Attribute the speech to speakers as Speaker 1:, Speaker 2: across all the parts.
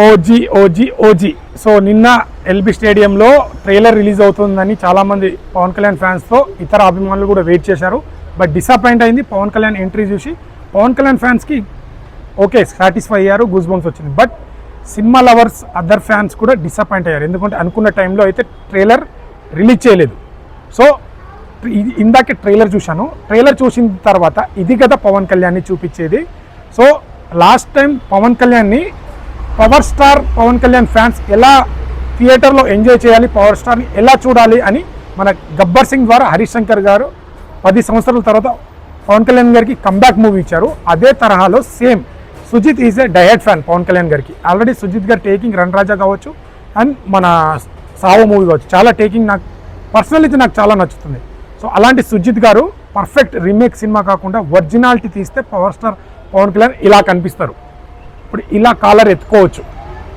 Speaker 1: OG OG OG. So నిన్న LB స్టేడియంలో trailer release అవుతుందని చాలామంది పవన్ కళ్యాణ్ ఫ్యాన్స్తో ఇతర అభిమానులు కూడా వెయిట్ చేశారు. బట్ డిసప్పాయింట్ అయింది పవన్ కళ్యాణ్ ఎంట్రీ చూసి. పవన్ కళ్యాణ్ ఫ్యాన్స్కి ఓకే సాటిస్ఫై అయ్యారు, గూస్ బంప్స్ వచ్చింది. But cinema lovers other fans కూడా డిసప్పాయింట్ అయ్యారు. ఎందుకంటే అనుకున్న టైంలో అయితే ట్రైలర్ రిలీజ్ చేయలేదు. సో ఇందాకే ట్రైలర్ చూశాను. ట్రైలర్ చూసిన తర్వాత ఇది కదా పవన్ కళ్యాణ్ని చూపించేది. సో లాస్ట్ టైం పవన్ కళ్యాణ్ని power star Pawan Kalyan fans ఎలా థియేటర్లో ఎంజాయ్ చేయాలి, పవర్ స్టార్ని ఎలా చూడాలి అని మన గబ్బర్ సింగ్ ద్వారా హరీష్ శంకర్ గారు 10 సంవత్సరాల తర్వాత పవన్ కళ్యాణ్ గారికి కంబ్యాక్ మూవీ ఇచ్చారు. అదే తరహాలో సేమ్ సుజిత్ ఈజ్ ఏ డైహెడ్ ఫ్యాన్ పవన్ కళ్యాణ్ గారికి. ఆల్రెడీ సుజిత్ గారు టేకింగ్ రన్ రాజా కావచ్చు అండ్ మన సావో మూవీ కావచ్చు, చాలా టేకింగ్ నాకు పర్సనల్ నాకు చాలా నచ్చుతుంది. సో అలాంటి సుజిత్ గారు పర్ఫెక్ట్ రీమేక్ సినిమా కాకుండా ఒరిజినాలిటీ తీస్తే పవర్ స్టార్ పవన్ కళ్యాణ్ ఇలా కనిపిస్తారు. ఇప్పుడు ఇలా కాలర్ ఎత్తుకోవచ్చు.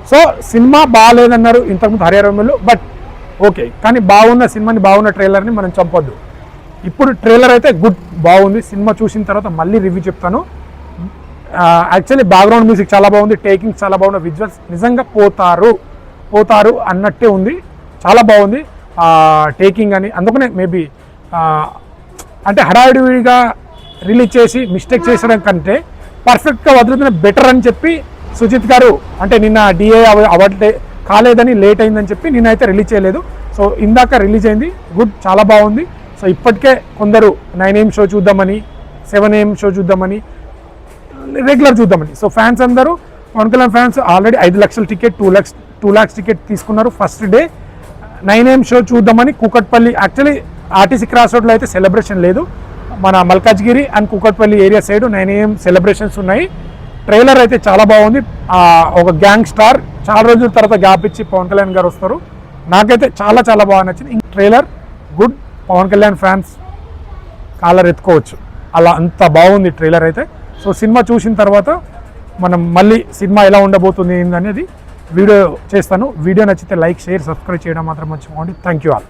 Speaker 1: సో సినిమా బాగాలేదన్నారు ఇంతకుముందు హరిహరములు, బట్ ఓకే. కానీ బాగున్న సినిమాని, బాగున్న ట్రైలర్ని మనం చంపొద్దు. ఇప్పుడు ట్రైలర్ అయితే గుడ్, బాగుంది. సినిమా చూసిన తర్వాత మళ్ళీ రివ్యూ చెప్తాను. యాక్చువల్లీ బ్యాక్గ్రౌండ్ మ్యూజిక్ చాలా బాగుంది, టేకింగ్ చాలా బాగుంది, విజువల్స్ నిజంగా పోతారు అన్నట్టే ఉంది. చాలా బాగుంది టేకింగ్ అని. అందుకనే మేబీ అంటే హడావిడిగా రిలీజ్ చేసి మిస్టేక్ చేసడం కంటే పర్ఫెక్ట్గా వదులుతున్న బెటర్ అని చెప్పి సుజిత్ గారు, అంటే నిన్న డిఏ అవ్వట్లే కాలేదని లేట్ అయిందని చెప్పి నిన్నైతే రిలీజ్ చేయలేదు. సో ఇందాక రిలీజ్ అయింది, గుడ్, చాలా బాగుంది. సో ఇప్పటికే కొందరు 9 AM షో చూద్దామని, 7 AM షో చూద్దామని, రెగ్యులర్ చూద్దామని. సో ఫ్యాన్స్ అందరూ పవన్ కళ్యాణ్ ఫ్యాన్స్ ఆల్రెడీ 5 లక్షల టికెట్, 2 lakhs టికెట్ తీసుకున్నారు ఫస్ట్ డే. 9 AM షో చూద్దామని కూకట్పల్లి, యాక్చువల్లీ ఆర్టీసీ క్రాస్ రోడ్లో అయితే సెలబ్రేషన్ లేదు, మన Malkajgiri and Kukatpally area side 9 AM celebrations ఉన్నాయి. ట్రైలర్ అయితే చాలా బాగుంది. ఒక గ్యాంగ్ స్టార్ చాలా రోజుల తర్వాత గ్యాప్ ఇచ్చి పవన్ కళ్యాణ్ గారు వస్తారు. నాకైతే చాలా చాలా బాగా నచ్చింది. Trailer good, Pawan Kalyan fans collar ఎత్తుకోవచ్చు, అలా అంత బాగుంది ట్రైలర్ అయితే. సో సినిమా చూసిన తర్వాత మనం మళ్ళీ సినిమా ఎలా ఉండబోతుంది అనేది వీడియో చేస్తాను. వీడియో నచ్చితే లైక్, షేర్, సబ్స్క్రైబ్ చేయడం మాత్రం మర్చిపోండి. Thank you all.